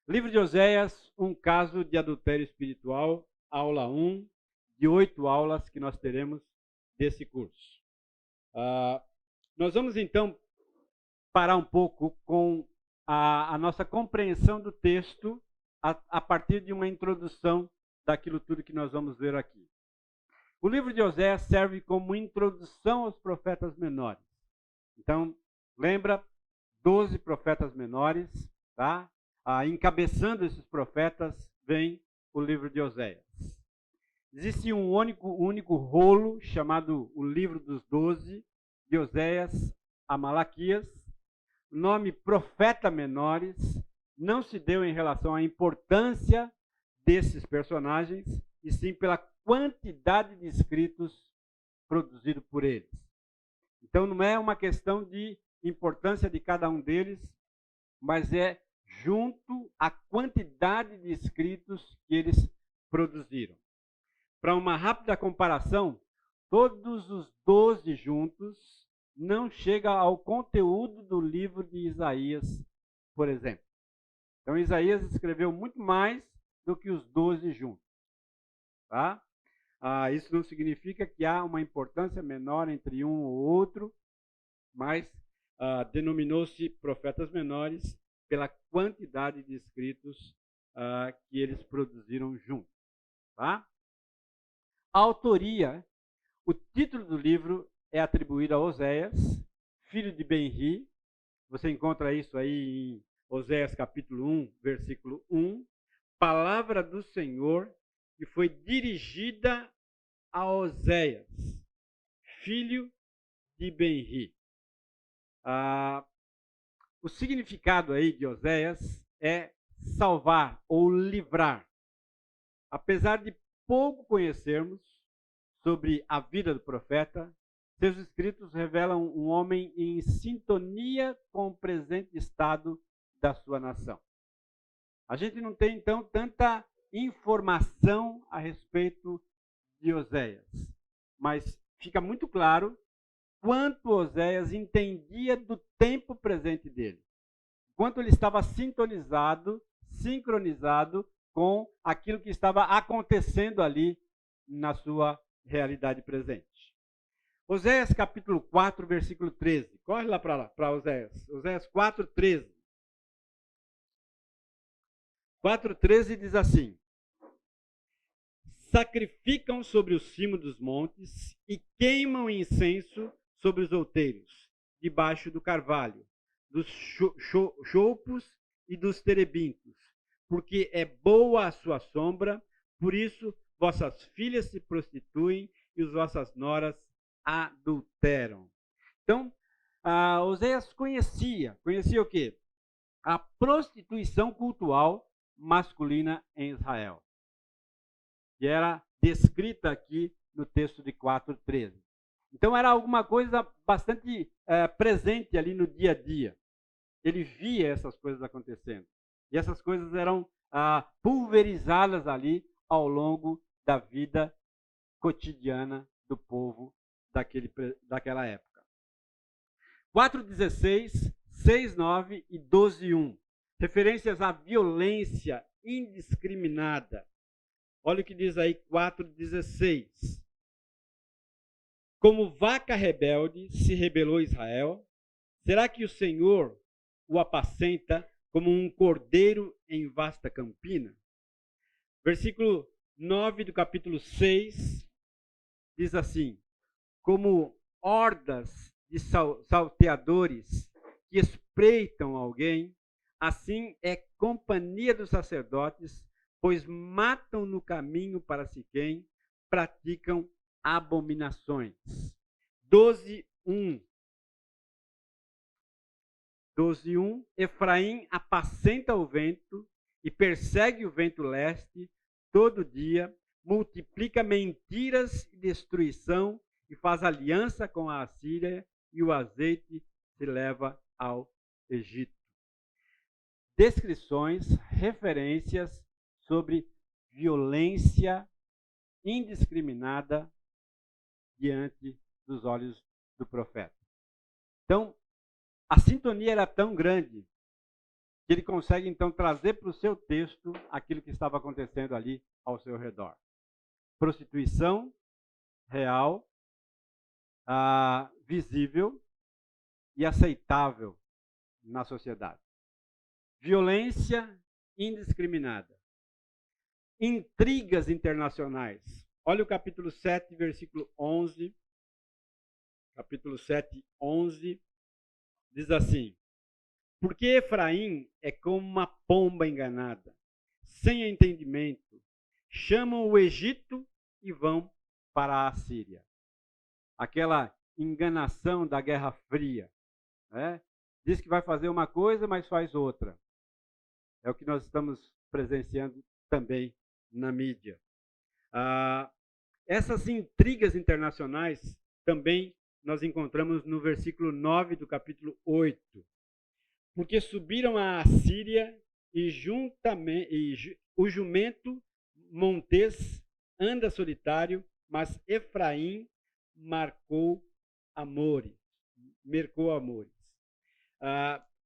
Livro de Oséias, um caso de adultério espiritual, aula 1, de 8 aulas que nós teremos desse curso. Nós vamos então parar um pouco com a nossa compreensão do texto a partir de uma introdução daquilo tudo que nós vamos ver aqui. O livro de Oséias serve como introdução aos profetas menores. Então, lembra 12 profetas menores, tá? Encabeçando esses profetas vem o livro de Oséias. Existe um único rolo chamado o livro dos 12, de Oséias a Malaquias. O nome profeta menores não se deu em relação à importância desses personagens, e sim pela quantidade de escritos produzidos por eles. Então não é uma questão de importância de cada um deles, mas é junto à quantidade de escritos que eles produziram. Para uma rápida comparação, todos os 12 juntos não chega ao conteúdo do livro de Isaías, por exemplo. Então Isaías escreveu muito mais do que os 12 juntos. Tá? Isso não significa que há uma importância menor entre um ou outro, mas denominou-se profetas menores pela quantidade de escritos que eles produziram juntos. Tá? A autoria, o título do livro é atribuído a Oséias, filho de Benri. Você encontra isso aí em Oséias capítulo 1, versículo 1. Palavra do Senhor que foi dirigida a Oséias, filho de Benri. O significado aí de Oséias é salvar ou livrar. Apesar de pouco conhecermos sobre a vida do profeta, seus escritos revelam um homem em sintonia com o presente estado da sua nação. A gente não tem, então, tanta informação a respeito de Oséias, mas fica muito claro quanto Oséias entendia do tempo presente dele, quanto ele estava sintonizado, sincronizado com aquilo que estava acontecendo ali na sua realidade presente. Oséias capítulo 4, versículo 13. Corre lá para Oséias. Oséias 4, 13. 4,13 diz assim: sacrificam sobre o cimo dos montes e queimam incenso sobre os outeiros, debaixo do carvalho, dos choupos e dos terebintos, porque é boa a sua sombra, por isso vossas filhas se prostituem e as vossas noras adulteram. Então, Oséias conhecia o quê? A prostituição cultural masculina em Israel, que era descrita aqui no texto de 4:13. Então era alguma coisa bastante presente ali no dia a dia. Ele via essas coisas acontecendo. E essas coisas eram pulverizadas ali ao longo da vida cotidiana do povo daquela época. 4:16, 6:9 e 12:1. Referências à violência indiscriminada. Olha o que diz aí 4:16. Como vaca rebelde se rebelou Israel, será que o Senhor o apacenta como um cordeiro em vasta campina? Versículo 9 do capítulo 6 diz assim: como hordas de salteadores que espreitam alguém, assim é companhia dos sacerdotes, pois matam no caminho para Siquém, praticam abominações. 12:1. 12:1. Efraim apacenta o vento e persegue o vento leste todo dia, multiplica mentiras e destruição e faz aliança com a Assíria, e o azeite se leva ao Egito. Descrições, referências sobre violência indiscriminada diante dos olhos do profeta. Então, a sintonia era tão grande que ele consegue, então, trazer para o seu texto aquilo que estava acontecendo ali ao seu redor. Prostituição real, visível e aceitável na sociedade. Violência indiscriminada. Intrigas internacionais. Olha o capítulo 7, versículo 11. Capítulo 7, 11. Diz assim: porque Efraim é como uma pomba enganada, sem entendimento. Chamam o Egito e vão para a Assíria. Aquela enganação da Guerra Fria. Né? Diz que vai fazer uma coisa, mas faz outra. É o que nós estamos presenciando também na mídia. Essas intrigas internacionais também nós encontramos no versículo 9 do capítulo 8. Porque subiram à Assíria e o jumento montês anda solitário, mas Efraim mercou amores.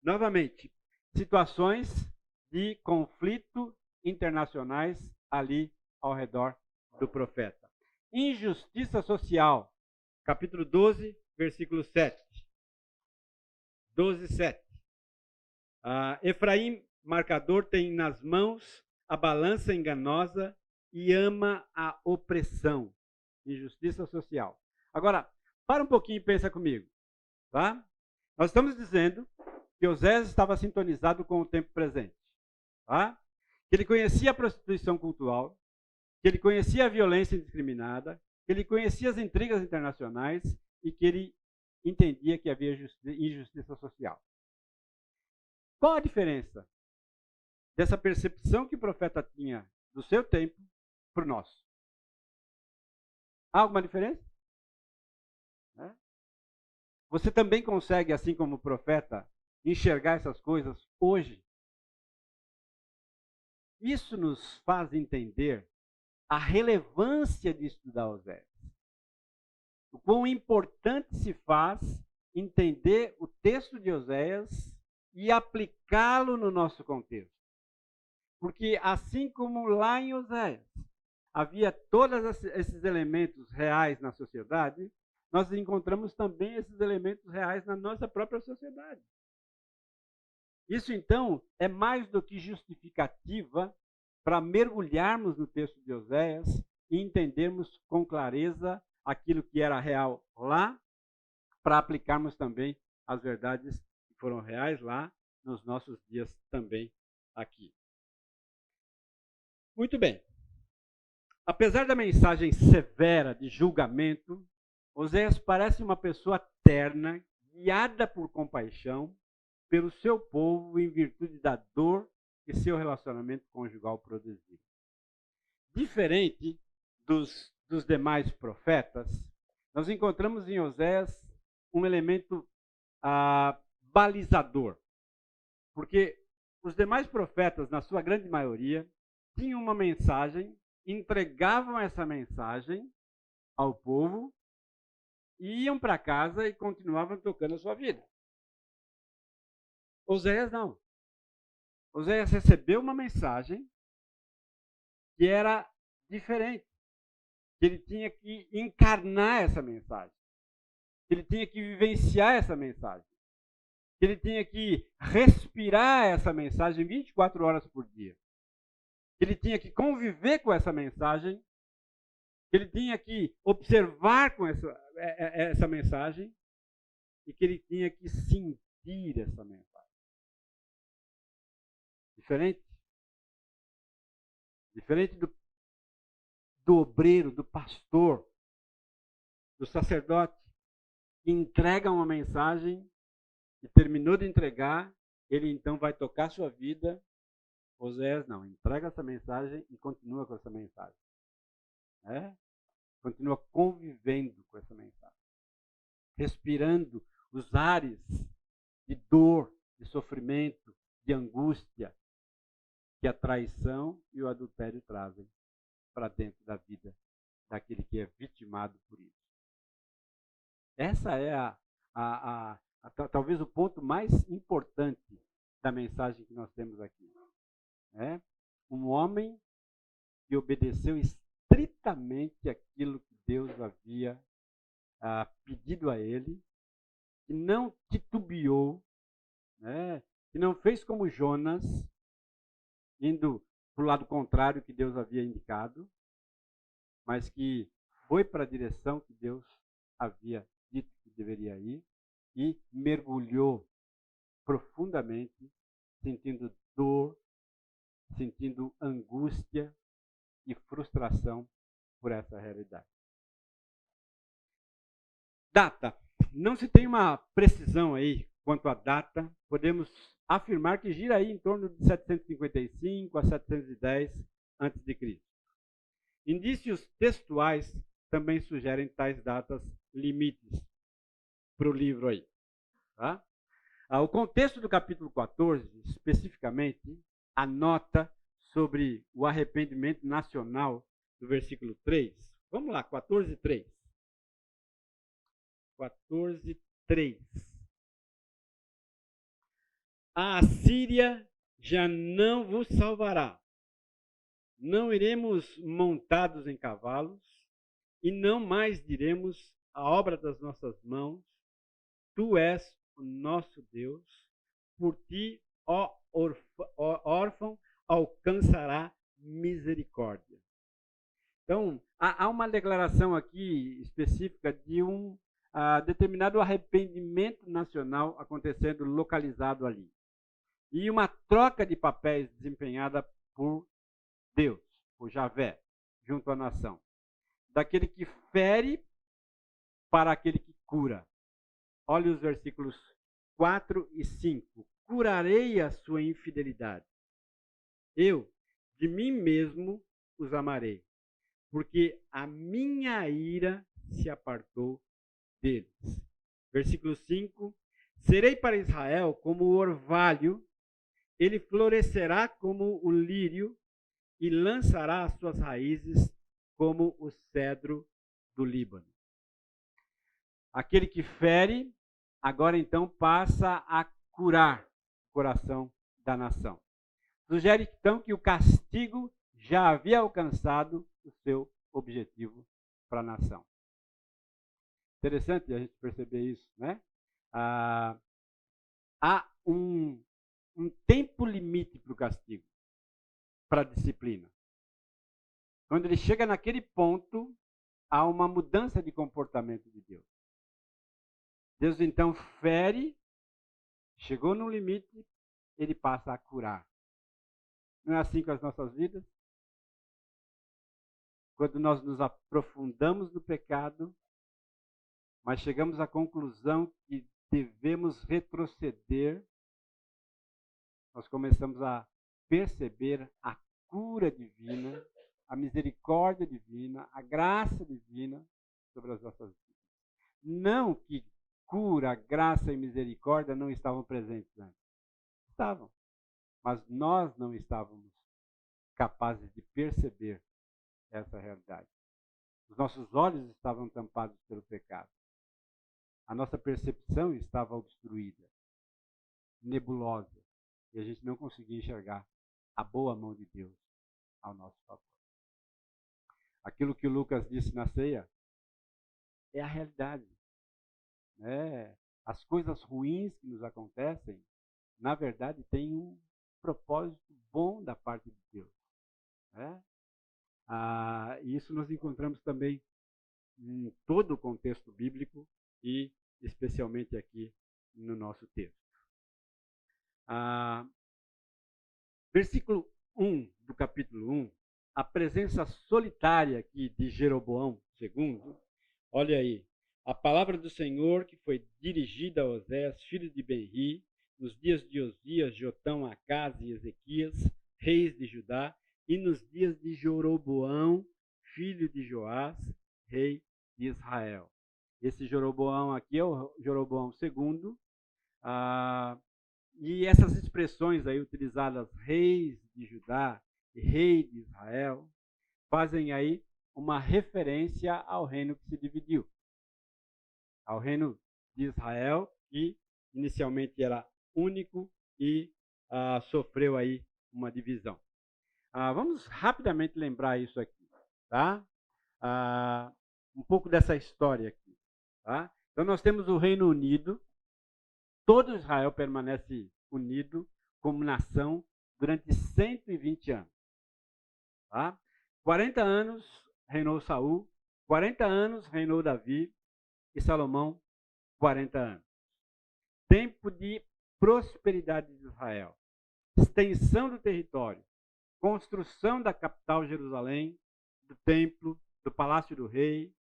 Novamente, situações de conflito internacionais ali ao redor do profeta. Injustiça social, capítulo 12, versículo 7. 12, 7. Efraim, marcador, tem nas mãos a balança enganosa e ama a opressão. Injustiça social. Agora, para um pouquinho e pensa comigo. Tá? Nós estamos dizendo que Oséias estava sintonizado com o tempo presente. Tá? Que ele conhecia a prostituição cultural, que ele conhecia a violência indiscriminada, que ele conhecia as intrigas internacionais e que ele entendia que havia injustiça social. Qual a diferença dessa percepção que o profeta tinha do seu tempo para o nosso? Há alguma diferença? Você também consegue, assim como o profeta, enxergar essas coisas hoje? Isso nos faz entender a relevância de estudar Oséias. O quão importante se faz entender o texto de Oséias e aplicá-lo no nosso contexto. Porque assim como lá em Oséias havia todos esses elementos reais na sociedade, nós encontramos também esses elementos reais na nossa própria sociedade. Isso, então, é mais do que justificativa para mergulharmos no texto de Oséias e entendermos com clareza aquilo que era real lá, para aplicarmos também as verdades que foram reais lá nos nossos dias também aqui. Muito bem. Apesar da mensagem severa de julgamento, Oséias parece uma pessoa terna, guiada por compaixão pelo seu povo em virtude da dor que seu relacionamento conjugal produziu. Diferente dos demais profetas, nós encontramos em Oséias um elemento balizador. Porque os demais profetas, na sua grande maioria, tinham uma mensagem, entregavam essa mensagem ao povo, iam para casa e continuavam tocando a sua vida. Oséias não. Oséias recebeu uma mensagem que era diferente. Que ele tinha que encarnar essa mensagem. Que ele tinha que vivenciar essa mensagem. Que ele tinha que respirar essa mensagem 24 horas por dia. Que ele tinha que conviver com essa mensagem. Que ele tinha que observar com essa mensagem. E que ele tinha que sentir essa mensagem. Diferente? Diferente do obreiro, do pastor, do sacerdote, que entrega uma mensagem e terminou de entregar, ele então vai tocar sua vida. Oséias não, entrega essa mensagem e continua com essa mensagem. Continua convivendo com essa mensagem. Respirando os ares de dor, de sofrimento, de angústia que a traição e o adultério trazem para dentro da vida daquele que é vitimado por isso. Essa é talvez o ponto mais importante da mensagem que nós temos aqui. É um homem que obedeceu estritamente aquilo que Deus havia pedido a ele, que não titubeou, né? Que não fez como Jonas, indo para o lado contrário que Deus havia indicado, mas que foi para a direção que Deus havia dito que deveria ir e mergulhou profundamente, sentindo dor, sentindo angústia e frustração por essa realidade. Data. Não se tem uma precisão aí quanto à data. Podemos afirmar que gira aí em torno de 755 a 710 a.C. Indícios textuais também sugerem tais datas limites para o livro aí. Tá? O contexto do capítulo 14, especificamente, anota sobre o arrependimento nacional do versículo 3. Vamos lá, 14:3. 14:3. A Assíria já não vos salvará. Não iremos montados em cavalos, e não mais diremos a obra das nossas mãos, tu és o nosso Deus, por ti, ó órfão, alcançará misericórdia. Então, há uma declaração aqui específica de um determinado arrependimento nacional acontecendo localizado ali. E uma troca de papéis desempenhada por Deus, por Javé, junto à nação. Daquele que fere para aquele que cura. Olha os versículos 4 e 5. Curarei a sua infidelidade. Eu, de mim mesmo, os amarei, porque a minha ira se apartou deles. Versículo 5. Serei para Israel como o orvalho, ele florescerá como o lírio e lançará as suas raízes como o cedro do Líbano. Aquele que fere, agora então passa a curar o coração da nação. Sugere então que o castigo já havia alcançado o seu objetivo para a nação. Interessante a gente perceber isso, né? Há um tempo limite para o castigo, para a disciplina. Quando ele chega naquele ponto, há uma mudança de comportamento de Deus. Deus então fere, chegou no limite, ele passa a curar. Não é assim com as nossas vidas? Quando nós nos aprofundamos no pecado, mas chegamos à conclusão que devemos retroceder, nós começamos a perceber a cura divina, a misericórdia divina, a graça divina sobre as nossas vidas. Não que cura, graça e misericórdia não estavam presentes antes. Estavam. Mas nós não estávamos capazes de perceber essa realidade. Os nossos olhos estavam tampados pelo pecado. A nossa percepção estava obstruída, nebulosa, e a gente não conseguia enxergar a boa mão de Deus ao nosso favor. Aquilo que o Lucas disse na ceia é a realidade. As coisas ruins que nos acontecem, na verdade, têm um propósito bom da parte de Deus. E isso nós encontramos também em todo o contexto bíblico e especialmente aqui no nosso texto. Versículo 1 do capítulo 1, a presença solitária aqui de Jeroboão II, olha aí, a palavra do Senhor que foi dirigida a Osés, filho de Benri, nos dias de Osias, Jotão, Acás e Ezequias, reis de Judá, e nos dias de Jeroboão, filho de Joás, rei de Israel. Esse Jeroboão aqui é o Jeroboão II, e essas expressões aí utilizadas, reis de Judá e rei de Israel, fazem aí uma referência ao reino que se dividiu. Ao reino de Israel, que inicialmente era único e sofreu aí uma divisão. Vamos rapidamente lembrar isso aqui, tá? Um pouco dessa história aqui, tá? Então nós temos o Reino Unido, todo Israel permanece unido como nação durante 120 anos, tá? 40 anos reinou Saul, 40 anos reinou Davi e Salomão, 40 anos. Tempo de prosperidade de Israel, extensão do território, construção da capital Jerusalém, do templo, do palácio do rei,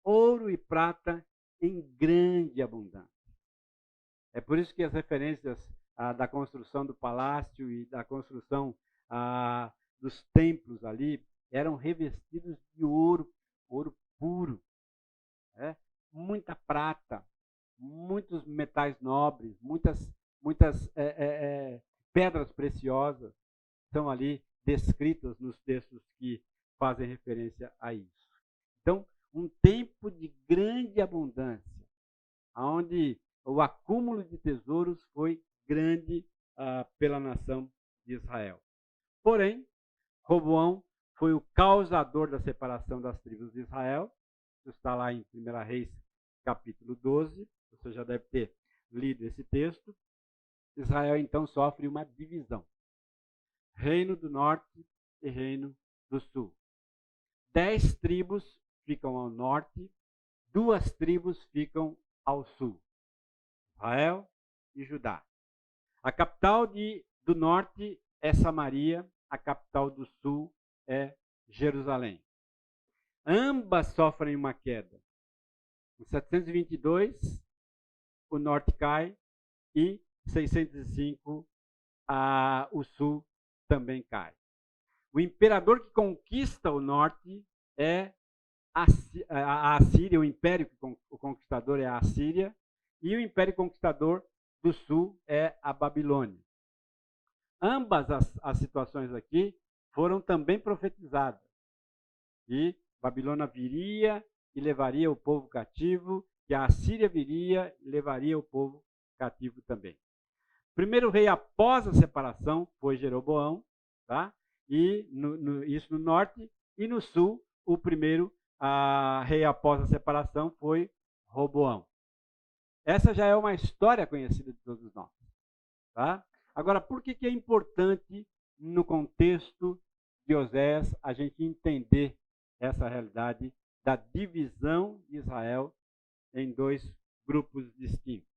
ouro e prata em grande abundância. É por isso que as referências da construção do palácio e da construção dos templos ali eram revestidos de ouro, ouro puro, né? Muita prata, muitos metais nobres, muitas pedras preciosas são ali descritas nos textos que fazem referência a isso. Então, um tempo de grande abundância, onde o acúmulo de tesouros foi grande pela nação de Israel. Porém, Roboão foi o causador da separação das tribos de Israel. Isso está lá em 1 Reis, capítulo 12. Você já deve ter lido esse texto. Israel, então, sofre uma divisão. Reino do Norte e Reino do Sul. 10 tribos ficam ao norte, 2 tribos ficam ao sul. Israel e Judá. A capital do norte é Samaria, a capital do sul é Jerusalém. Ambas sofrem uma queda. Em 722, o norte cai e 605, o sul também cai. O imperador que conquista o norte é a Assíria, o império o conquistador é a Assíria, e o império conquistador do sul é a Babilônia. Ambas as situações aqui foram também profetizadas. E Babilônia viria e levaria o povo cativo, e a Assíria viria e levaria o povo cativo também. O primeiro rei após a separação foi Jeroboão, tá? E isso no norte, e no sul, o primeiro rei após a separação foi Roboão. Essa já é uma história conhecida de todos nós. Tá? Agora, por que é importante, no contexto de Oséias, a gente entender essa realidade da divisão de Israel em 2 grupos distintos?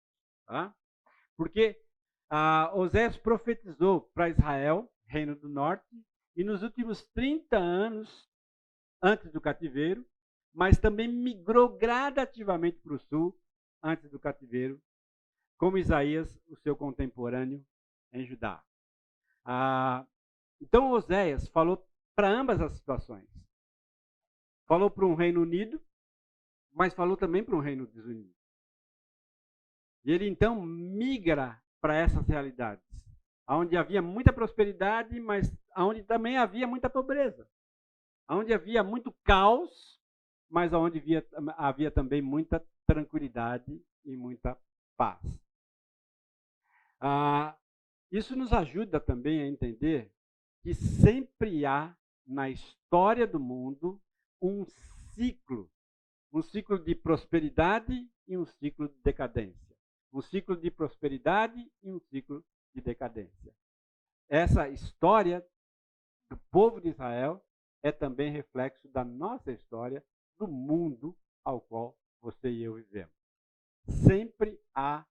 Tá? Porque Oséias profetizou para Israel, reino do norte, e nos últimos 30 anos antes do cativeiro, mas também migrou gradativamente para o sul antes do cativeiro, como Isaías, o seu contemporâneo em Judá. Então Oséias falou para ambas as situações. Falou para um reino unido, mas falou também para um reino desunido. E ele então migra para essas realidades, onde havia muita prosperidade, mas onde também havia muita pobreza. Onde havia muito caos, mas onde havia também muita tranquilidade e muita paz. Isso nos ajuda também a entender que sempre há na história do mundo um ciclo de prosperidade e um ciclo de decadência. Um ciclo de prosperidade e um ciclo de decadência. Essa história do povo de Israel é também reflexo da nossa história, do mundo ao qual você e eu vivemos. Sempre há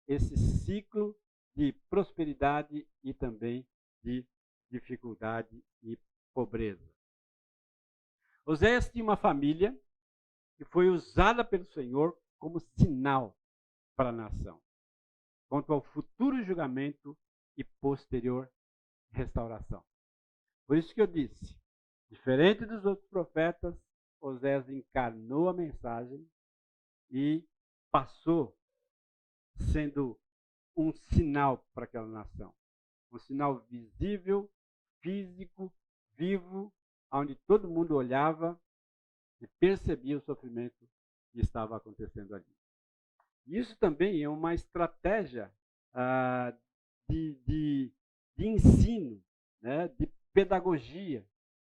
esse ciclo de prosperidade e também de dificuldade e pobreza. Oséias tinha uma família que foi usada pelo Senhor como sinal para a nação, quanto ao futuro julgamento e posterior restauração. Por isso que eu disse, diferente dos outros profetas, Oséias encarnou a mensagem e passou sendo um sinal para aquela nação. Um sinal visível, físico, vivo, onde todo mundo olhava e percebia o sofrimento que estava acontecendo ali. Isso também é uma estratégia de de ensino, né, de pedagogia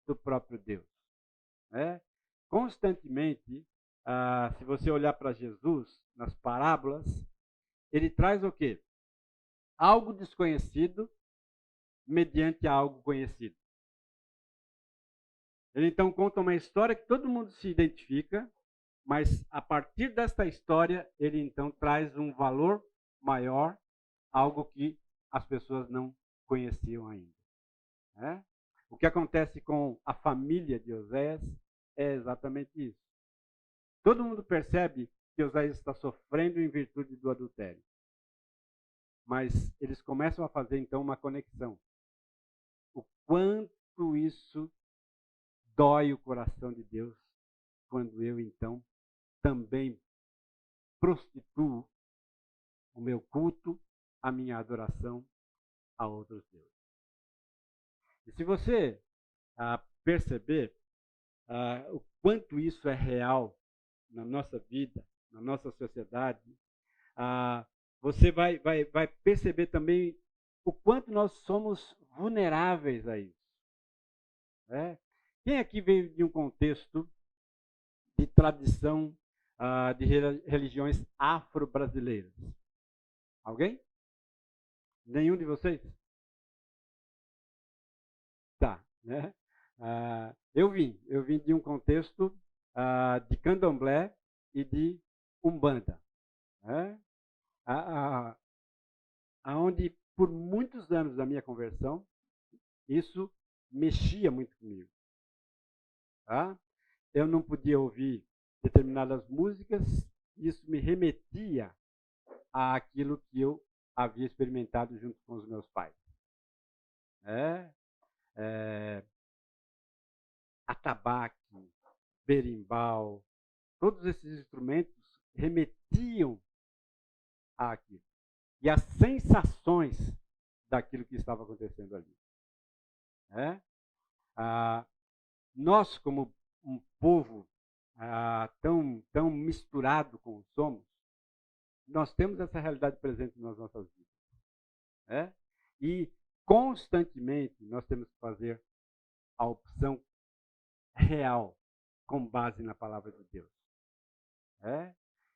do próprio Deus. Né? Constantemente, se você olhar para Jesus nas parábolas, ele traz o quê? Algo desconhecido mediante algo conhecido. Ele então conta uma história que todo mundo se identifica, mas a partir desta história, ele então traz um valor maior, algo que as pessoas não conheciam ainda. Né? O que acontece com a família de Oséias é exatamente isso. Todo mundo percebe que Oséias está sofrendo em virtude do adultério. Mas eles começam a fazer então uma conexão. O quanto isso dói o coração de Deus quando eu então também prostituo o meu culto, a minha adoração a outros deuses. E se você perceber o quanto isso é real na nossa vida, na nossa sociedade, você vai perceber também o quanto nós somos vulneráveis a isso. Né? Quem aqui veio de um contexto de tradição de religiões afro-brasileiras? Alguém? Nenhum de vocês? Tá, né? Eu vim de um contexto de candomblé e de umbanda, né? Onde por muitos anos da minha conversão isso mexia muito comigo, tá? Eu não podia ouvir determinadas músicas, isso me remetia àquilo que eu havia experimentado junto com os meus pais. Atabaque, berimbau, todos esses instrumentos remetiam àquilo. E às sensações daquilo que estava acontecendo ali. Nós, como um povo tão misturado como somos, nós temos essa realidade presente nas nossas vidas. E constantemente nós temos que fazer a opção real com base na palavra de Deus.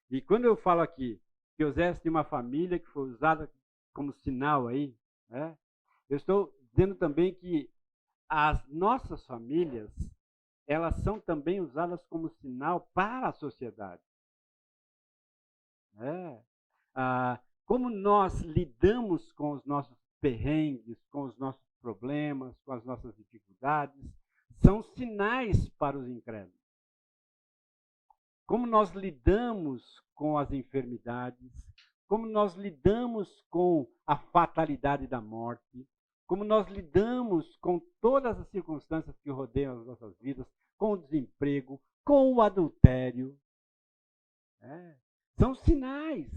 E quando eu falo aqui que Oséias tinha uma família que foi usada como sinal aí, eu estou dizendo também que as nossas famílias, elas são também usadas como sinal para a sociedade. Como nós lidamos com os nossos perrengues, com os nossos problemas, com as nossas dificuldades, são sinais para os incrédulos. Como nós lidamos com as enfermidades, como nós lidamos com a fatalidade da morte, como nós lidamos com todas as circunstâncias que rodeiam as nossas vidas, com o desemprego, com o adultério. São sinais.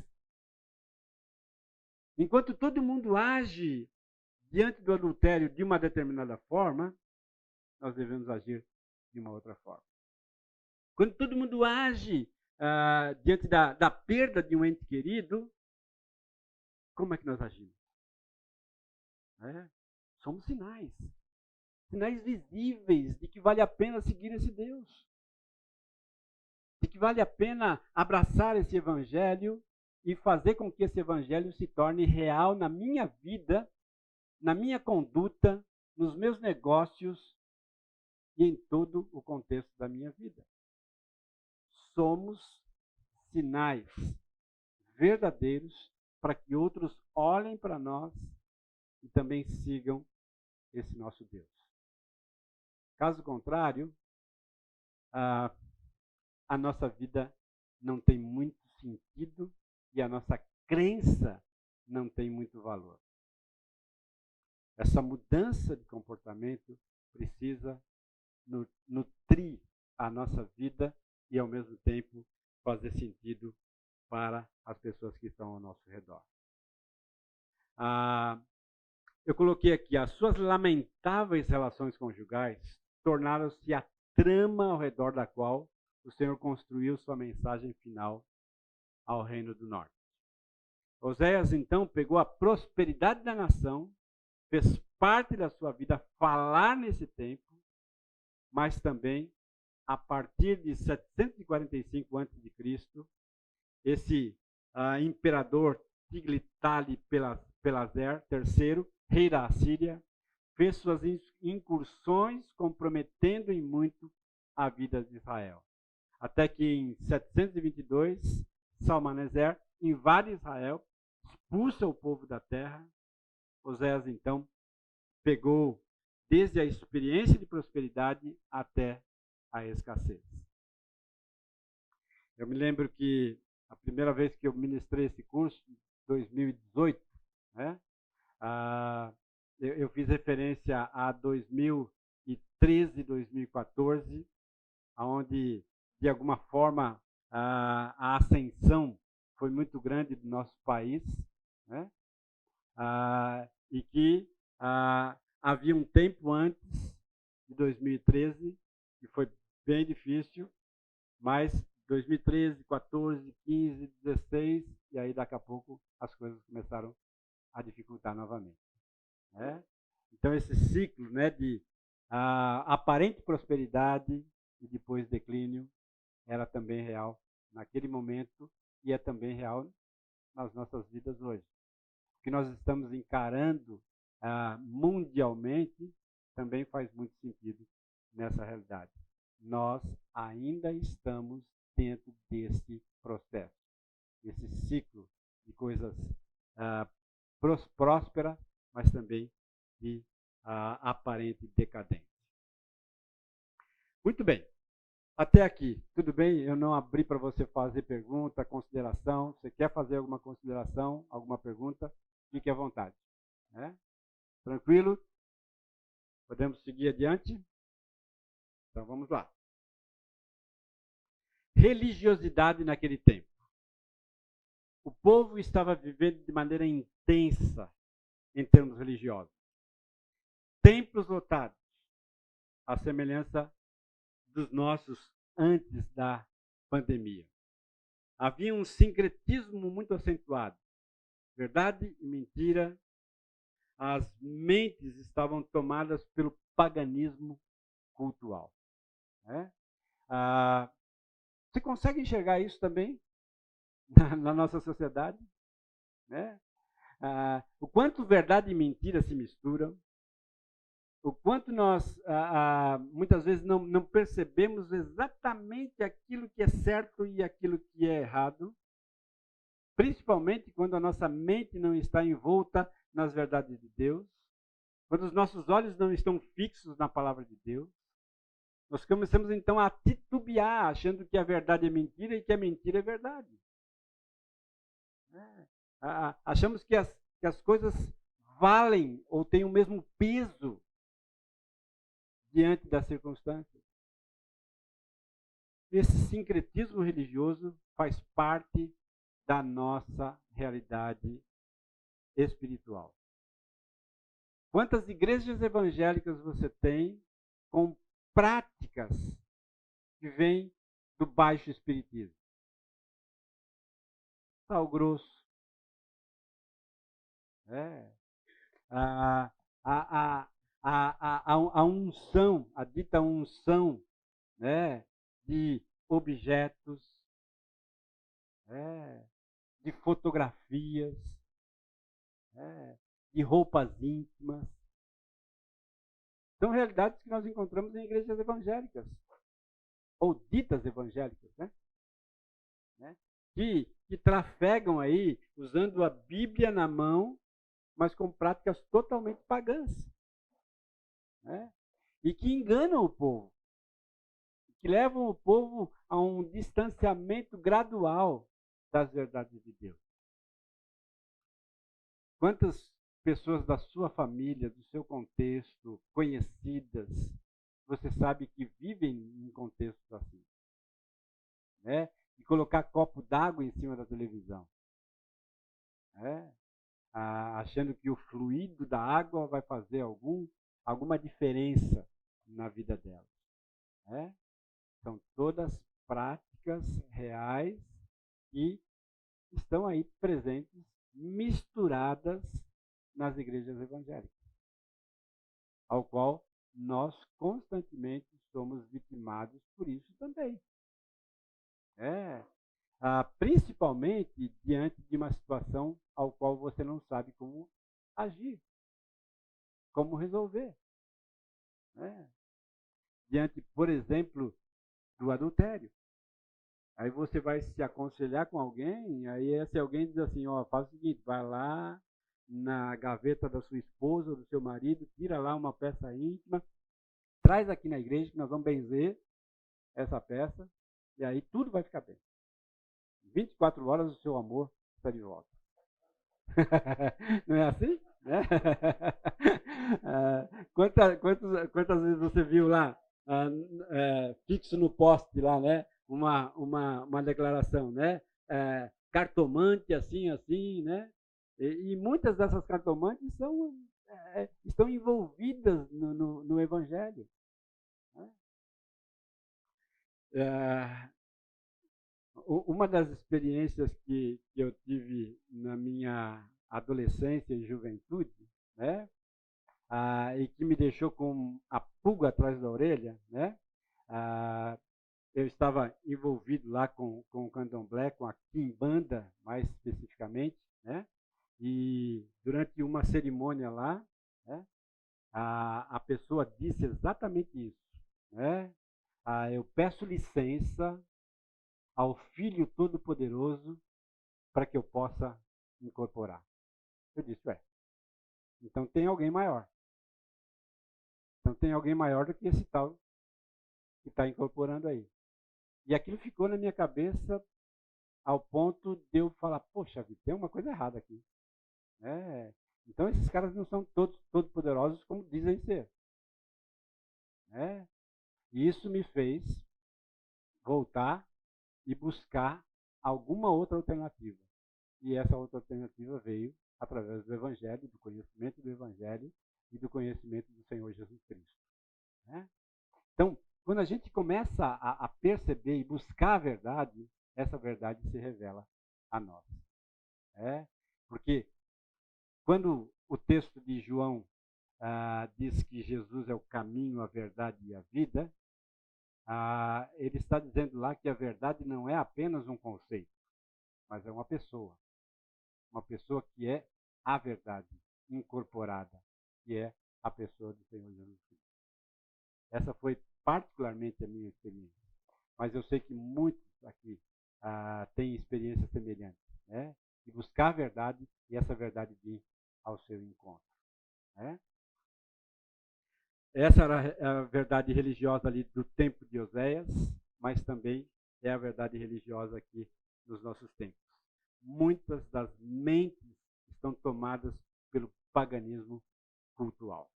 Enquanto todo mundo age diante do adultério de uma determinada forma, nós devemos agir de uma outra forma. Quando todo mundo age diante da perda de um ente querido, como é que nós agimos? Somos sinais. Sinais visíveis de que vale a pena seguir esse Deus. De que vale a pena abraçar esse evangelho e fazer com que esse evangelho se torne real na minha vida, na minha conduta, nos meus negócios e em todo o contexto da minha vida. Somos sinais verdadeiros para que outros olhem para nós e também sigam esse nosso Deus. Caso contrário, a nossa vida não tem muito sentido e a nossa crença não tem muito valor. Essa mudança de comportamento precisa nutrir a nossa vida e, ao mesmo tempo, fazer sentido para as pessoas que estão ao nosso redor. Eu coloquei aqui, as suas lamentáveis relações conjugais tornaram-se a trama ao redor da qual o Senhor construiu sua mensagem final ao Reino do Norte. Oséias, então, pegou a prosperidade da nação, fez parte da sua vida falar nesse tempo, mas também, a partir de 745 a.C., esse imperador Tiglath-Pileser III, rei da Assíria, fez suas incursões comprometendo em muito a vida de Israel. Até que em 722, Salmaneser invade Israel, expulsa o povo da terra. Oséias, então, pegou desde a experiência de prosperidade até a escassez. Eu me lembro que a primeira vez que eu ministrei esse curso, em 2018, né, eu fiz referência a 2013, 2014, onde, de alguma forma, a ascensão foi muito grande do nosso país, né? E que havia um tempo antes de 2013, que foi bem difícil, mas 2013, 14, 15, 16, e aí daqui a pouco as coisas começaram a dificultar novamente. Né? Então esse ciclo, né, de aparente prosperidade e depois declínio era também real naquele momento e é também real nas nossas vidas hoje. O que nós estamos encarando mundialmente também faz muito sentido nessa realidade. Nós ainda estamos dentro desse processo, desse ciclo de coisas prósperas, mas também de aparente decadência. Muito bem. Até aqui, tudo bem? Eu não abri para você fazer pergunta, consideração. Você quer fazer alguma consideração, alguma pergunta? Fique à vontade. Né? Tranquilo? Podemos seguir adiante? Então vamos lá. Religiosidade naquele tempo. O povo estava vivendo de maneira intensa em termos religiosos. Templos lotados, à semelhança dos nossos antes da pandemia. Havia um sincretismo muito acentuado. Verdade e mentira, as mentes estavam tomadas pelo paganismo cultural. Né? Você consegue enxergar isso também na nossa sociedade? Né? O quanto verdade e mentira se misturam, o quanto nós muitas vezes não percebemos exatamente aquilo que é certo e aquilo que é errado, principalmente quando a nossa mente não está envolta nas verdades de Deus, quando os nossos olhos não estão fixos na palavra de Deus. Nós começamos então a titubear, achando que a verdade é mentira e que a mentira é verdade. Achamos que as coisas valem ou têm o mesmo peso diante das circunstâncias. Esse sincretismo religioso faz parte da nossa realidade espiritual. Quantas igrejas evangélicas você tem com práticas que vêm do baixo espiritismo? Sal grosso. A unção, a dita unção, né, de objetos, de fotografias, de roupas íntimas. São realidades que nós encontramos em igrejas evangélicas, ou ditas evangélicas, né? Que trafegam aí usando a Bíblia na mão, mas com práticas totalmente pagãs. E que enganam o povo, que levam o povo a um distanciamento gradual das verdades de Deus. Quantas pessoas da sua família, do seu contexto, conhecidas, você sabe que vivem em contextos assim? E colocar copo d'água em cima da televisão. Achando que o fluido da água vai fazer alguma diferença na vida delas. São todas práticas reais que estão aí presentes, misturadas nas igrejas evangélicas. ao qual nós constantemente somos vitimados por isso também. Principalmente diante de uma situação ao qual você não sabe como agir, como resolver. Diante, por exemplo, do adultério. Aí você vai se aconselhar com alguém, aí esse alguém diz assim, ó, faz o seguinte, vai lá na gaveta da sua esposa ou do seu marido, tira lá uma peça íntima, traz aqui na igreja que nós vamos benzer essa peça, e aí tudo vai ficar bem. 24 horas o seu amor está de volta. Não é assim? Quantas vezes você viu lá, fixo no poste lá, né? Uma declaração, né? Cartomante assim, assim, né? E muitas dessas cartomantes estão envolvidas no Evangelho. Né? Uma das experiências que eu tive na minha adolescência e juventude, né? E que me deixou com a pulga atrás da orelha, né? Eu estava envolvido lá com o candomblé, com a quimbanda, mais especificamente, né? E durante uma cerimônia lá, né? A pessoa disse exatamente isso, né? Eu peço licença ao Filho Todo-Poderoso para que eu possa incorporar. Eu disse, então tem alguém maior. Então tem alguém maior do que esse tal que está incorporando aí. E aquilo ficou na minha cabeça ao ponto de eu falar, poxa vida, tem uma coisa errada aqui. Então esses caras não são todos poderosos como dizem ser. E isso me fez voltar e buscar alguma outra alternativa. E essa outra alternativa veio através do Evangelho, do conhecimento do Evangelho e do conhecimento do Senhor Jesus Cristo. Então, quando a gente começa a perceber e buscar a verdade, essa verdade se revela a nós. Porque quando o texto de João diz que Jesus é o caminho, a verdade e a vida, ele está dizendo lá que a verdade não é apenas um conceito, mas é uma pessoa. Uma pessoa que é a verdade incorporada, que é a pessoa do Senhor Jesus Cristo. Essa foi particularmente a minha experiência. Mas eu sei que muitos aqui têm experiências semelhantes. De buscar a verdade e essa verdade vir ao seu encontro. Essa era a verdade religiosa ali do tempo de Oséias, mas também é a verdade religiosa aqui nos nossos tempos. Muitas das mentes estão tomadas pelo paganismo cultural.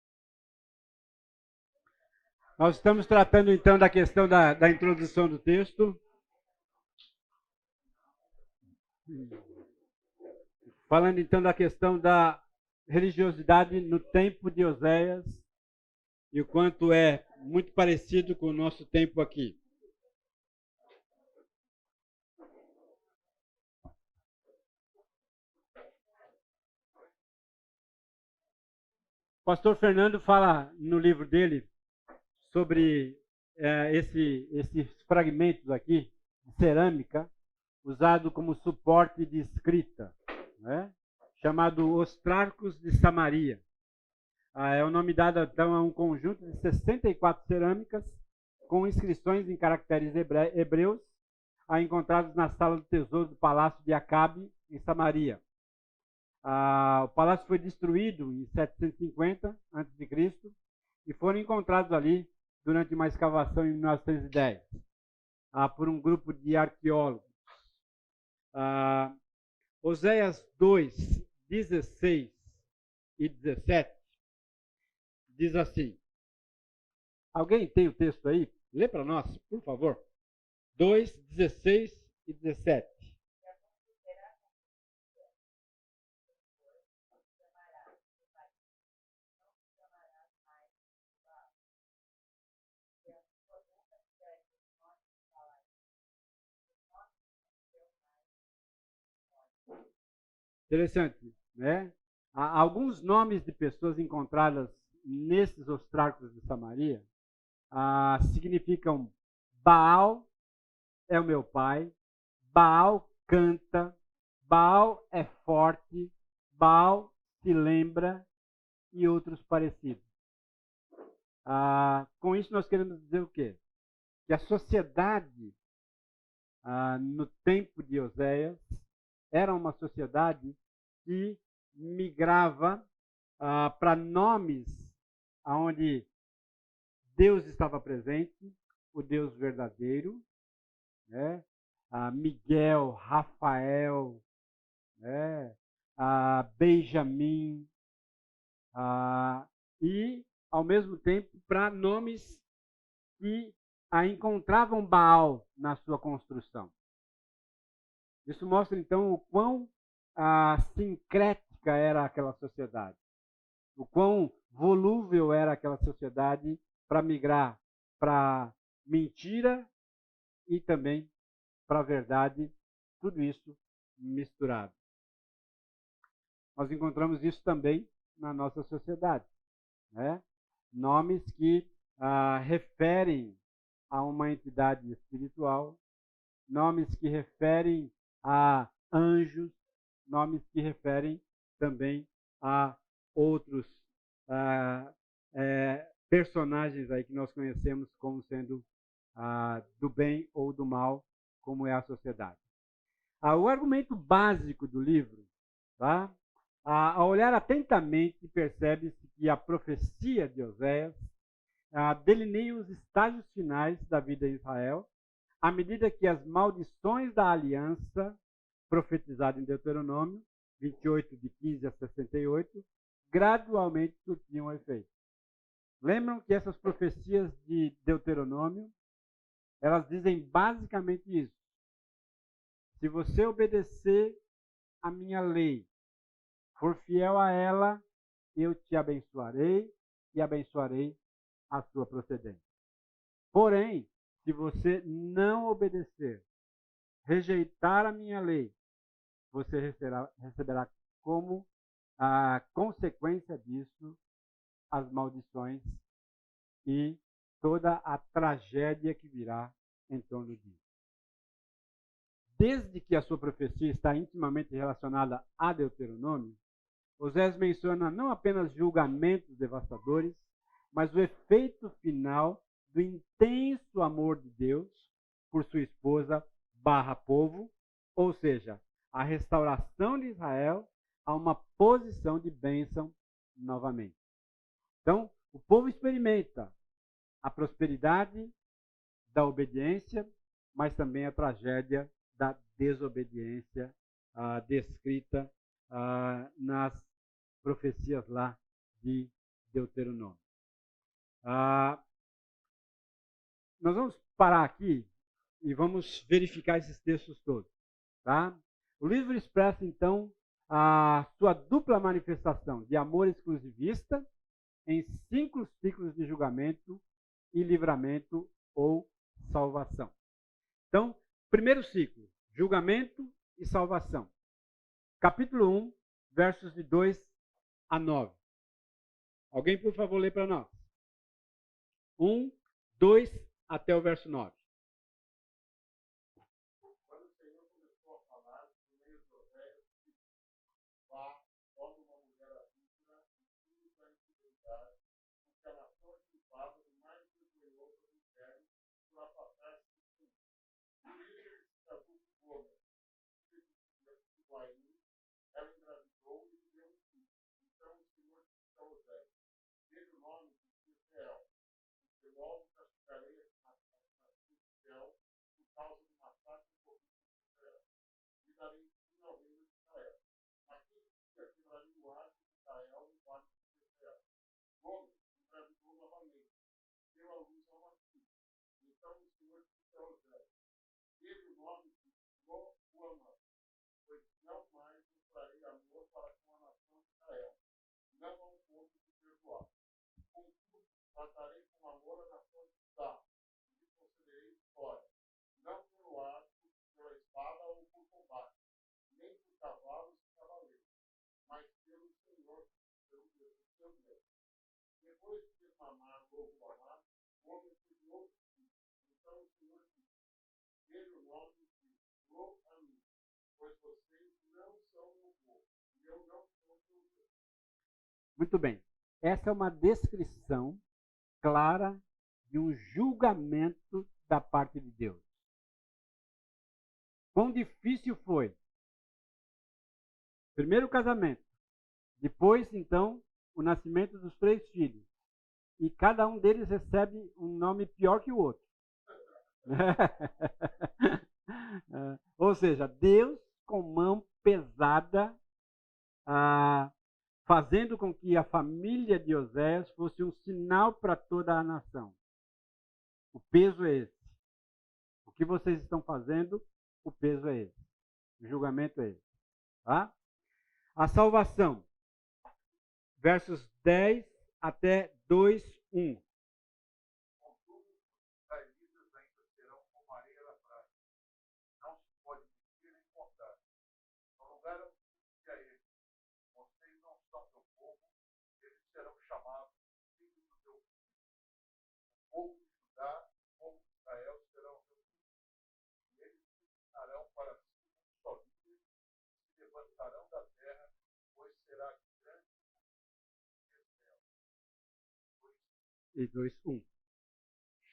Nós estamos tratando então da questão da introdução do texto. Falando então da questão da religiosidade no tempo de Oséias e o quanto é muito parecido com o nosso tempo aqui. O pastor Fernando fala no livro dele sobre esses fragmentos aqui de cerâmica usado como suporte de escrita, chamado Ostrarcos de Samaria. É o nome dado então a um conjunto de 64 cerâmicas com inscrições em caracteres hebreus encontrados na sala do tesouro do palácio de Acabe, em Samaria. O palácio foi destruído em 750 a.C. e foram encontrados ali durante uma escavação em 1910 por um grupo de arqueólogos. Oséias 2, 16 e 17 diz assim. Alguém tem o texto aí? Lê para nós, por favor. 2, 16 e 17. Interessante, né? Há alguns nomes de pessoas encontradas nesses ostráculos de Samaria significam Baal é o meu pai, Baal canta, Baal é forte, Baal se lembra e outros parecidos. Com isso nós queremos dizer o quê? Que a sociedade no tempo de Oséias era uma sociedade que migrava para nomes onde Deus estava presente, o Deus verdadeiro, né? Miguel, Rafael, né? Benjamim, e, ao mesmo tempo, para nomes que encontravam Baal na sua construção. Isso mostra, então, o quão sincrética era aquela sociedade, o quão volúvel era aquela sociedade para migrar para mentira e também para a verdade, tudo isso misturado. Nós encontramos isso também na nossa sociedade, né? Nomes que referem a uma entidade espiritual, nomes que referem a anjos, nomes que referem também a outros personagens aí que nós conhecemos como sendo do bem ou do mal, como é a sociedade. O argumento básico do livro, tá? Ao olhar atentamente, percebe-se que a profecia de Oséias delineia os estágios finais da vida de Israel, à medida que as maldições da aliança, profetizada em Deuteronômio 28, de 15 a 68, gradualmente surtiam efeito. Lembram que essas profecias de Deuteronômio, elas dizem basicamente isso. Se você obedecer a minha lei, for fiel a ela, eu te abençoarei e abençoarei a sua procedência. Porém, se você não obedecer, rejeitar a minha lei, você receberá como consequência disso as maldições e toda a tragédia que virá em torno disso. Desde que a sua profecia está intimamente relacionada a Deuteronômio, Oséias menciona não apenas julgamentos devastadores, mas o efeito final do intenso amor de Deus por sua esposa /povo, ou seja, a restauração de Israel a uma posição de bênção novamente. Então, o povo experimenta a prosperidade da obediência, mas também a tragédia da desobediência descrita nas profecias lá de Deuteronômio. Nós vamos parar aqui e vamos verificar esses textos todos. Tá? O livro expressa, então, a sua dupla manifestação de amor exclusivista em 5 ciclos de julgamento e livramento ou salvação. Então, primeiro ciclo, julgamento e salvação. Capítulo 1, versos de 2 a 9. Alguém, por favor, lê para nós. 1, 2 até o verso 9. Quando o Senhor começou a falar, no meio de Oséias, vá, toma uma mulher adúltera e tudo para infidelidade, porque a nação é culpada do mais vergonhoso do inferno por afastar-se do Senhor. Por isso ele se casou com Gomer, filho de Guaim, ela engravidou e lhe deu um filho. Então o Senhor disse a Oséias: dê o nome de Israel, porque logo castigarei a nação de Israel por causa do massacre que houve em Israel. E darei fim ao reino de Israel. Naquele dia quebrarei o arco de Israel no vale de Israel. Gomer engravidou novamente, deu à luz a uma filha. Então o Senhor disse a Oséias: dê o nome de Lo-Ruamã, pois não mais mostrarei amor para com a nação de Israel, não ao ponto de perdoar. Contudo, tratarei com amor a nação de Judá, e lhe concederei vitória, não pelo arco, pela espada ou por combate, nem por cavalos e cavaleiros, mas pelo Senhor, pelo seu Deus. Depois depois de derramar o novo balato, o homem teve outro filho. Então o Senhor disse, dê o nome de Lo-Ami, pois vocês não são meu povo, e eu não sou seu Deus. Muito bem. Essa é uma descrição clara de um julgamento da parte de Deus. Quão difícil foi? Primeiro o casamento, depois, então, o nascimento dos 3 filhos. E cada um deles recebe um nome pior que o outro. Ou seja, Deus com mão pesada, fazendo com que a família de Oséias fosse um sinal para toda a nação. O peso é esse. O que vocês estão fazendo, o peso é esse. O julgamento é esse. Tá? A salvação. Versos 10 até 2:1. Contudo, os israelitas ainda serão como a areia da praia. Não se pode medir nem contar. No lugar onde disse a eles, vocês não são meu povo, eles serão chamados filhos do meu filho. O povo de Judá, o povo de Israel serão meu filho. E eles se ensinarão para si um só líder, se levantarão da terra, pois será grande o céu. E 2:1.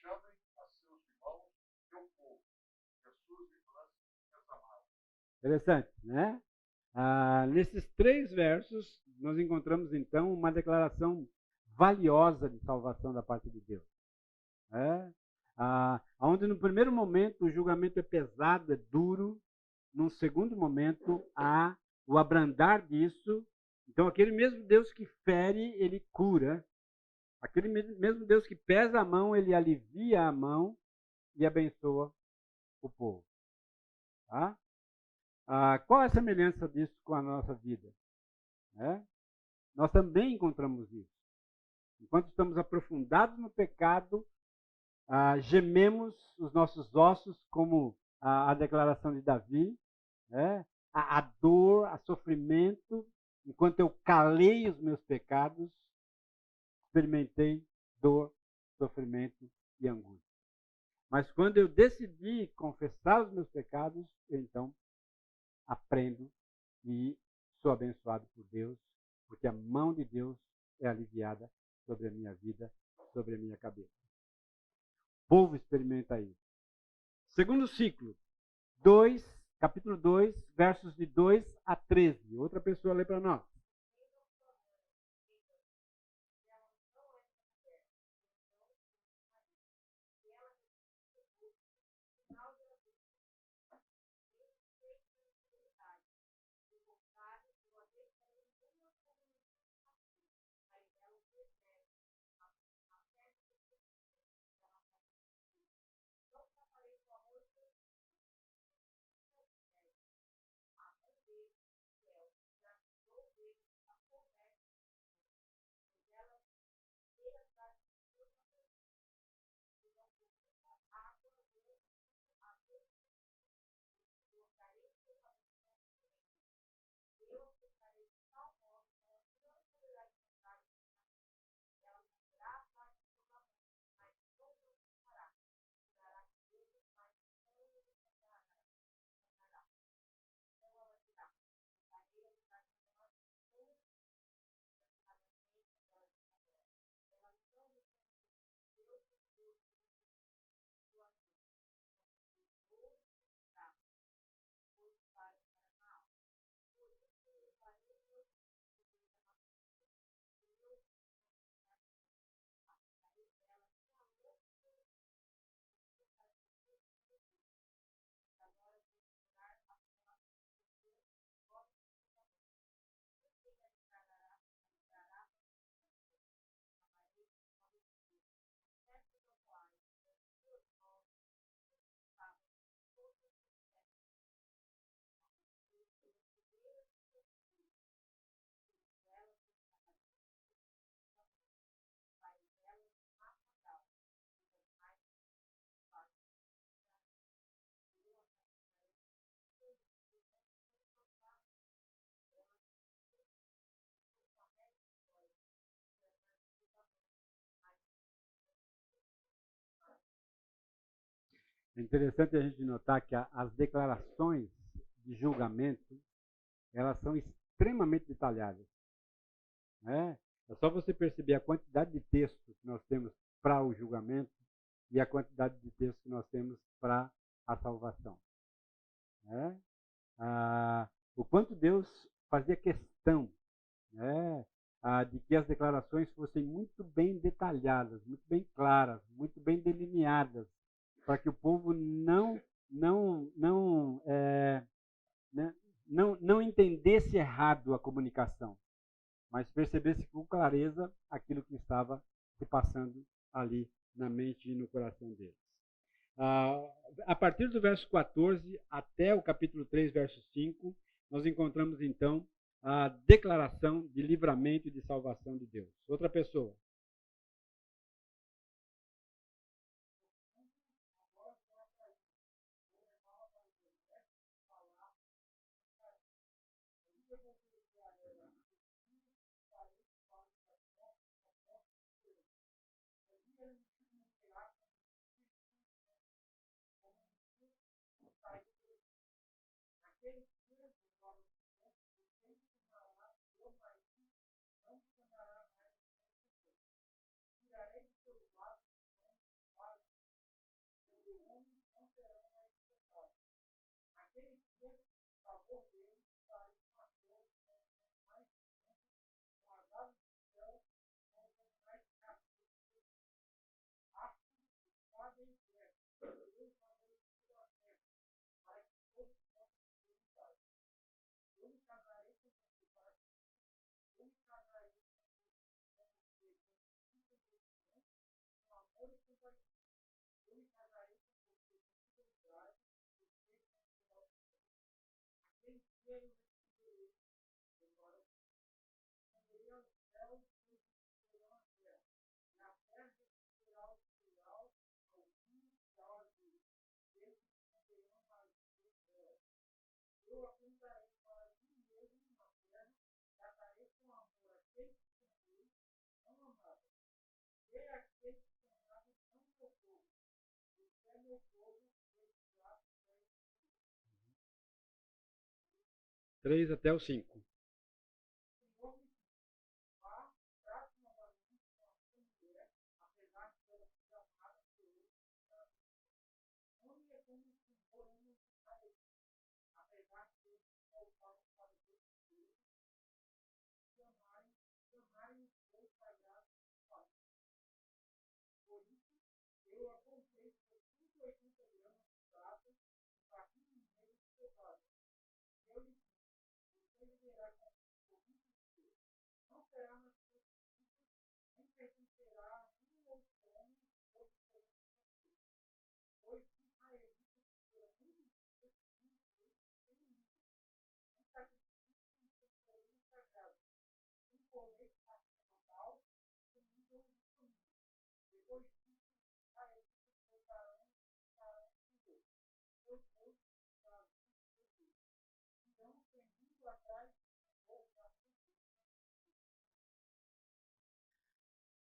Chamem a seus irmãos meu povo, e as suas irmãs minhas amadas. Interessante, né? Nesses 3 versos, nós encontramos, então, uma declaração valiosa de salvação da parte de Deus. Onde, no primeiro momento, o julgamento é pesado, é duro. Num segundo momento, há o abrandar disso. Então, aquele mesmo Deus que fere, ele cura. Aquele mesmo Deus que pesa a mão, ele alivia a mão e abençoa o povo. Tá? Qual é a semelhança disso com a nossa vida? Nós também encontramos isso. Enquanto estamos aprofundados no pecado, gememos os nossos ossos, como a declaração de Davi, a dor, a sofrimento. Enquanto eu calei os meus pecados, experimentei dor, sofrimento e angústia. Mas quando eu decidi confessar os meus pecados, eu então aprendo e sou abençoado por Deus, porque a mão de Deus é aliviada sobre a minha vida, sobre a minha cabeça. O povo experimenta isso. Segundo ciclo, capítulo 2, versos de 2 a 13. Outra pessoa lê para nós. É interessante a gente notar que as declarações de julgamento, elas são extremamente detalhadas. Né? É só você perceber a quantidade de texto que nós temos para o julgamento e a quantidade de texto que nós temos para a salvação. Né? O quanto Deus fazia questão, né, de que as declarações fossem muito bem detalhadas, muito bem claras, muito bem delineadas, para que o povo não entendesse errado a comunicação, mas percebesse com clareza aquilo que estava se passando ali na mente e no coração deles. A partir do verso 14 até o capítulo 3, verso 5, nós encontramos então a declaração de livramento e de salvação de Deus. Outra pessoa. Três até o 5.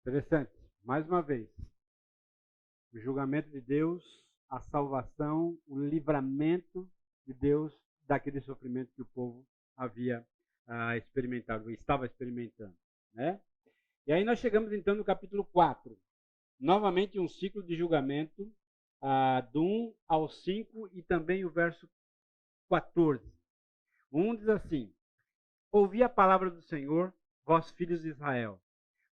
Interessante. Mais uma vez, o julgamento de Deus, a salvação, o livramento de Deus daquele sofrimento que o povo havia experimentado, estava experimentando. Né? E aí nós chegamos então no capítulo 4. Novamente um ciclo de julgamento, do 1 ao 5 e também o verso 14. 1 diz assim: ouvi a palavra do Senhor, vós filhos de Israel,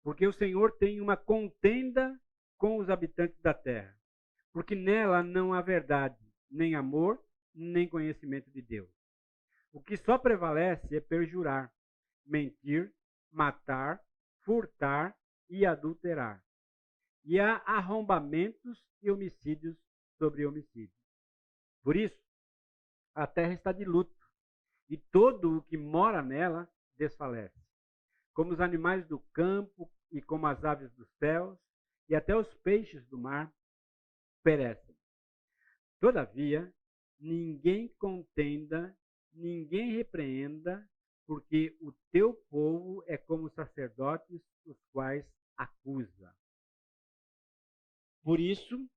porque o Senhor tem uma contenda com os habitantes da terra, porque nela não há verdade, nem amor, nem conhecimento de Deus. O que só prevalece é perjurar, mentir, matar, furtar e adulterar. E há arrombamentos e homicídios sobre homicídios. Por isso, a terra está de luto, e todo o que mora nela desfalece. Como os animais do campo e como as aves dos céus, e até os peixes do mar perecem. Todavia, ninguém contenda, ninguém repreenda, porque o teu povo é como sacerdotes, os quais acusa. Por isso,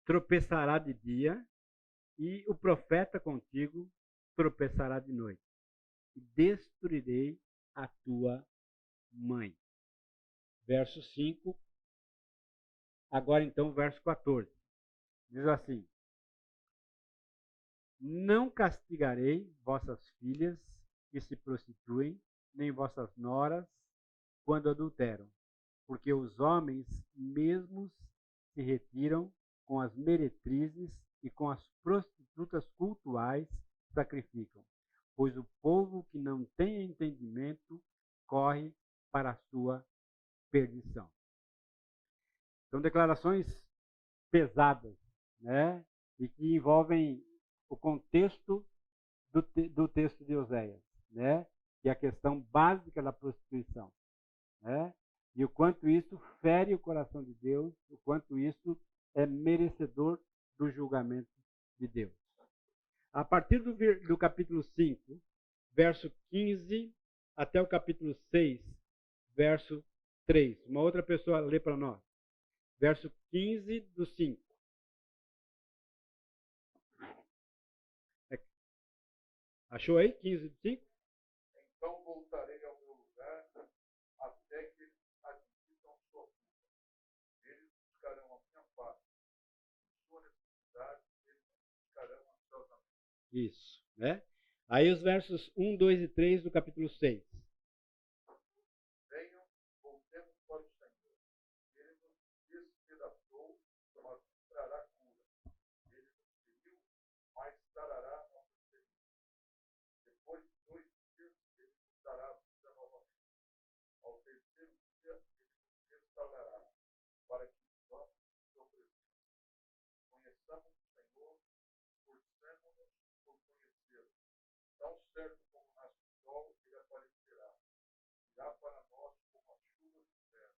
tropeçará de dia, e o profeta contigo tropeçará de noite. E destruirei a tua mãe. Verso 5. Agora então, verso 14. Diz assim: não castigarei vossas filhas que se prostituem, nem vossas noras quando adulteram, porque os homens mesmos se retiram com as meretrizes e com as prostitutas cultuais sacrificam, pois o povo que não tem entendimento corre para a sua perdição. São declarações pesadas, né? E que envolvem o contexto do texto de Oséias, né? Que é a questão básica da prostituição, né? E o quanto isso fere o coração de Deus, o quanto isso é merecedor do julgamento de Deus. A partir do capítulo 5, verso 15, até o capítulo 6, verso 3. Uma outra pessoa lê para nós. Verso 15 do 5. Achou aí? 15 do 5? Então voltarei ao meu lugar até que eles admitam sua culpa. Eles buscarão a minha face. Em sua necessidade, eles buscarão ansiosamente. Isso, né? Aí os versos 1, 2 e 3 do capítulo 6. Venham, voltemos para o Senhor. Ele nos despedaçou, mas nos trará cura. Ele nos feriu, mas sarará nossas feridas. Depois de 2 dias, ele nos dará a vida novamente. Ao terceiro dia, ele nos restaurará, para que vamos sobreviver. Conheçamos o Senhor, esforcemo-nos por conhecê-lo. Tão certo como nasce o sol, ele aparecerá. Virá para nós como as chuvas do inverno,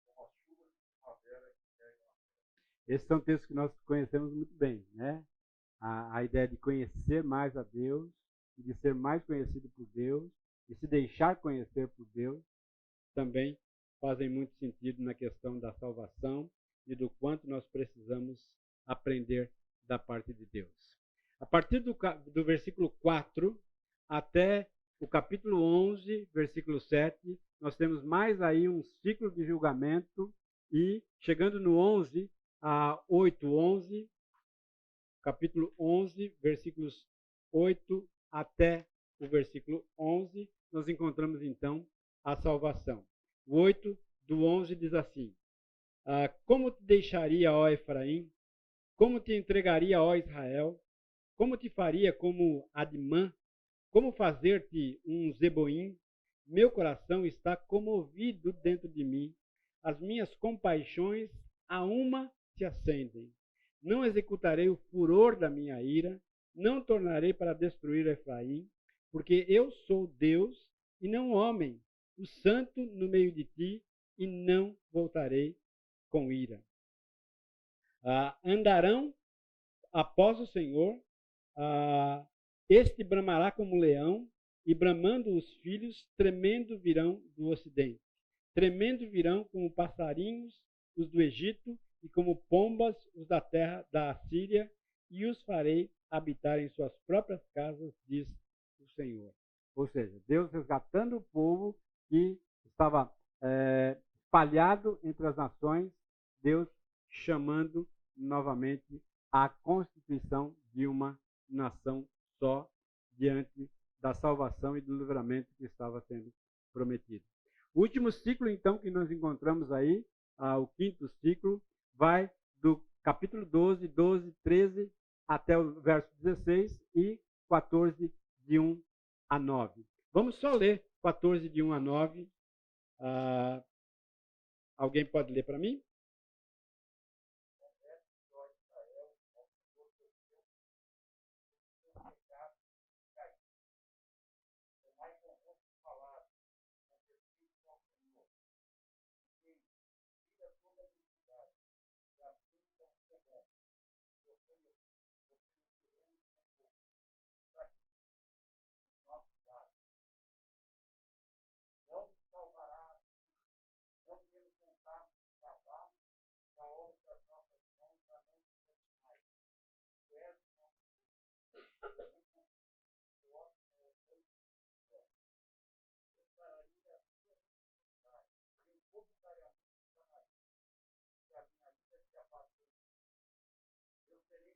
como as chuvas de primavera que regam a terra. Esses são textos que nós conhecemos muito bem, né? A ideia de conhecer mais a Deus, de ser mais conhecido por Deus, e se deixar conhecer por Deus, também fazem muito sentido na questão da salvação e do quanto nós precisamos aprender da parte de Deus. A partir do versículo 4 até o capítulo 11, versículo 7, nós temos mais aí um ciclo de julgamento e chegando no 11 a 8, 11, capítulo 11, versículos 8 até o versículo 11, nós encontramos então a salvação. O 8 do 11 diz assim: como te deixaria, ó Efraim? Como te entregaria, ó Israel? Como te faria como Admã? Como fazer-te um Zeboim? Meu coração está comovido dentro de mim. As minhas compaixões a uma se acendem. Não executarei o furor da minha ira, não tornarei para destruir Efraim, porque eu sou Deus e não homem, o santo no meio de ti, e não voltarei com ira. Andarão após o Senhor, este bramará como leão, e bramando os filhos, tremendo virão do ocidente. Tremendo virão como passarinhos os do Egito, e como pombas os da terra da Assíria, e os farei habitar em suas próprias casas, diz o Senhor. Ou seja, Deus resgatando o povo que estava espalhado entre as nações, Deus chamando novamente a constituição de uma nação só diante da salvação e do livramento que estava sendo prometido. O último ciclo, então, que nós encontramos aí, o quinto ciclo, vai do capítulo 12, 12, 13 até o verso 16 e 14, de 1 a 9. Vamos só ler 14, de 1 a 9. Alguém pode ler para mim? Não nos salvará, não temos vontade de salvar,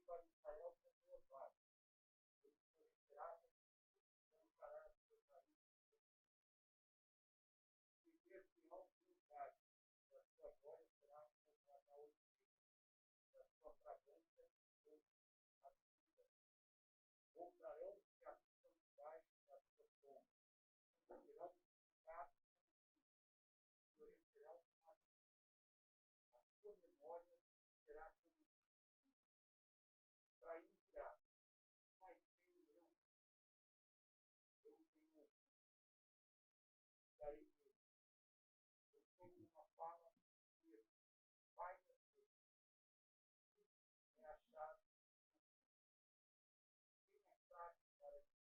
para Israel como levado. Eles foram tirados como parar de seu país. E desviam o lugar, e a sua glória será como a da oliveira, e a sua fragrância como a vida. Voltarão que habitam debaixo da sua sombra. Serão visitados e florescerão como a sua memória será como para iniciar. Mas tenho eu tenho, darei Deus. Eu tenho uma fala que vai nascer, é achado, quem é sábio para que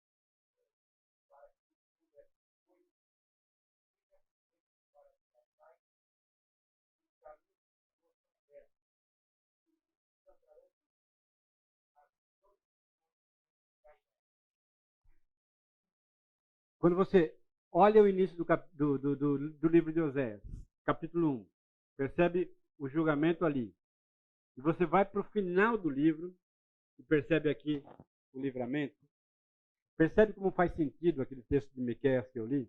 puder coisas, quem é prudente para que atrás, os caminhos do Senhor são retos, e cantarão as todas as cairão. Quando você olha o início do livro de Oséias, capítulo 1, percebe o julgamento ali. E você vai para o final do livro e percebe aqui o livramento. Percebe como faz sentido aquele texto de Miqueias que eu li?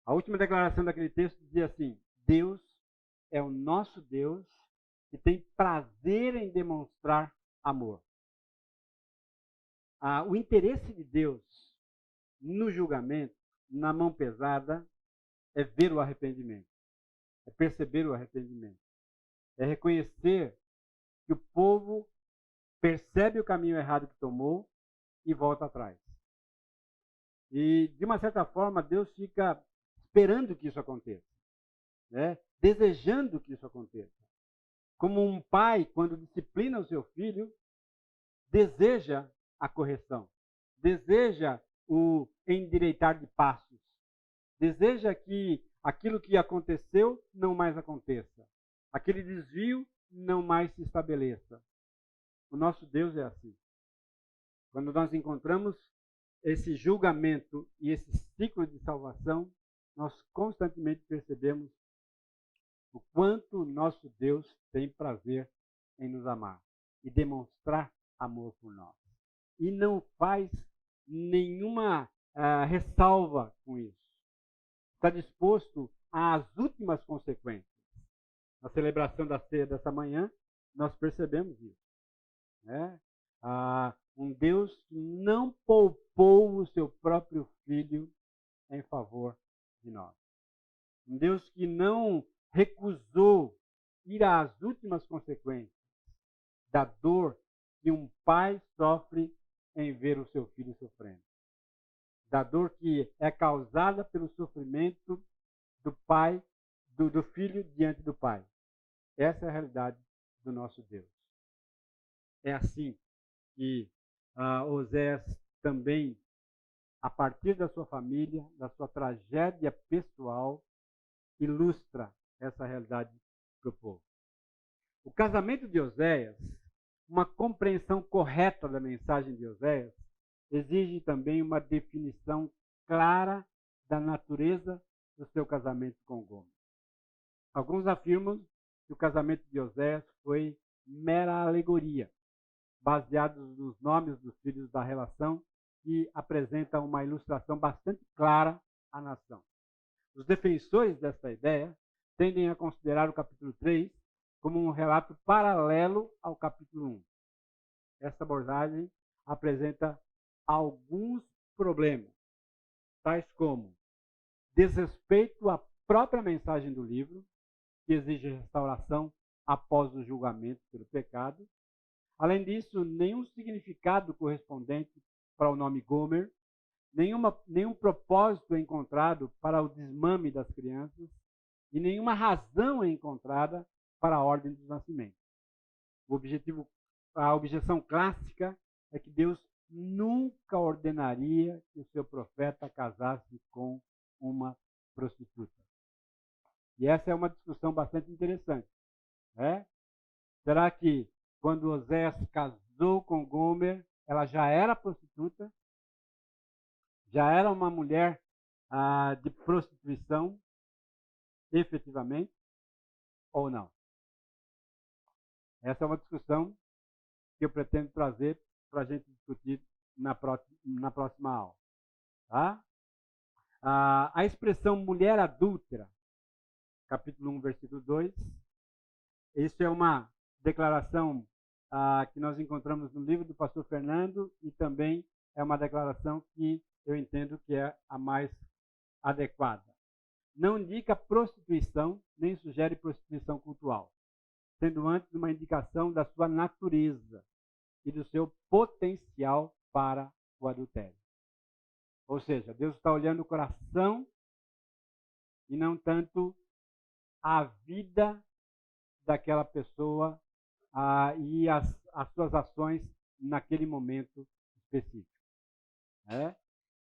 A última declaração daquele texto dizia assim: Deus é o nosso Deus que tem prazer em demonstrar amor. O interesse de Deus no julgamento, na mão pesada, é ver o arrependimento, é perceber o arrependimento, é reconhecer que o povo percebe o caminho errado que tomou e volta atrás. E, de uma certa forma, Deus fica esperando que isso aconteça, né? Desejando que isso aconteça. Como um pai, quando disciplina o seu filho, deseja a correção, deseja o endireitar de passos, deseja que aquilo que aconteceu não mais aconteça, aquele desvio não mais se estabeleça. O nosso Deus é assim. Quando nós encontramos esse julgamento e esse ciclo de salvação, nós constantemente percebemos o quanto o nosso Deus tem prazer em nos amar e demonstrar amor por nós. E não faz nenhuma ressalva com isso. Está disposto às últimas consequências. Na celebração da ceia dessa manhã, nós percebemos isso, né? Um Deus que não poupou o seu próprio Filho em favor de nós. Um Deus que não recusou ir às últimas consequências da dor que um pai sofre em ver o seu filho sofrendo. Da dor que é causada pelo sofrimento do pai, do filho diante do pai. Essa é a realidade do nosso Deus. É assim que Oséias também, a partir da sua família, da sua tragédia pessoal, ilustra essa realidade para o povo. O casamento de Oséias, uma compreensão correta da mensagem de Oséias, exige também uma definição clara da natureza do seu casamento com Gomer. Alguns afirmam que o casamento de Oséias foi mera alegoria, baseados nos nomes dos filhos da relação, que apresenta uma ilustração bastante clara à nação. Os defensores dessa ideia tendem a considerar o capítulo 3 como um relato paralelo ao capítulo 1. Essa abordagem apresenta alguns problemas, tais como desrespeito à própria mensagem do livro, que exige restauração após o julgamento pelo pecado. Além disso, nenhum significado correspondente para o nome Gomer, nenhum propósito é encontrado para o desmame das crianças e nenhuma razão é encontrada para a ordem dos nascimentos. A objeção clássica é que Deus nunca ordenaria que o seu profeta casasse com uma prostituta. E essa é uma discussão bastante interessante, né? Será que quando Oséias casou com Gomer, ela já era prostituta? Já era uma mulher de prostituição, efetivamente, ou não? Essa é uma discussão que eu pretendo trazer para a gente discutir na próxima aula. Tá? A expressão mulher adúltera, capítulo 1, versículo 2, isso é uma declaração que nós encontramos no livro do pastor Fernando e também é uma declaração que eu entendo que é a mais adequada. Não indica prostituição, nem sugere prostituição cultural, sendo antes uma indicação da sua natureza e do seu potencial para o adultério. Ou seja, Deus está olhando o coração e não tanto a vida daquela pessoa e as suas ações naquele momento específico.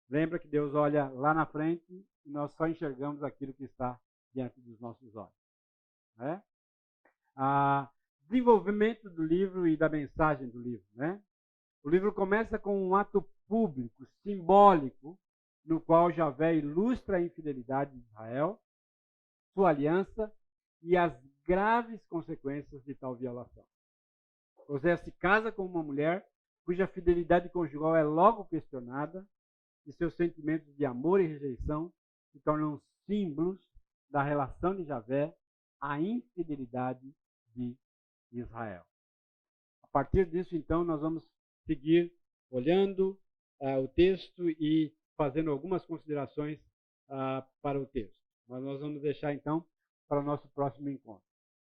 Lembra que Deus olha lá na frente e nós só enxergamos aquilo que está diante dos nossos olhos. Desenvolvimento do livro e da mensagem do livro. O livro começa com um ato público, simbólico, no qual Javé ilustra a infidelidade de Israel, sua aliança e as graves consequências de tal violação. Osés se casa com uma mulher cuja fidelidade conjugal é logo questionada e seus sentimentos de amor e rejeição se tornam símbolos da relação de Javé à infidelidade de Israel. A partir disso, então, nós vamos seguir olhando o texto e fazendo algumas considerações para o texto. Mas nós vamos deixar, então, para o nosso próximo encontro.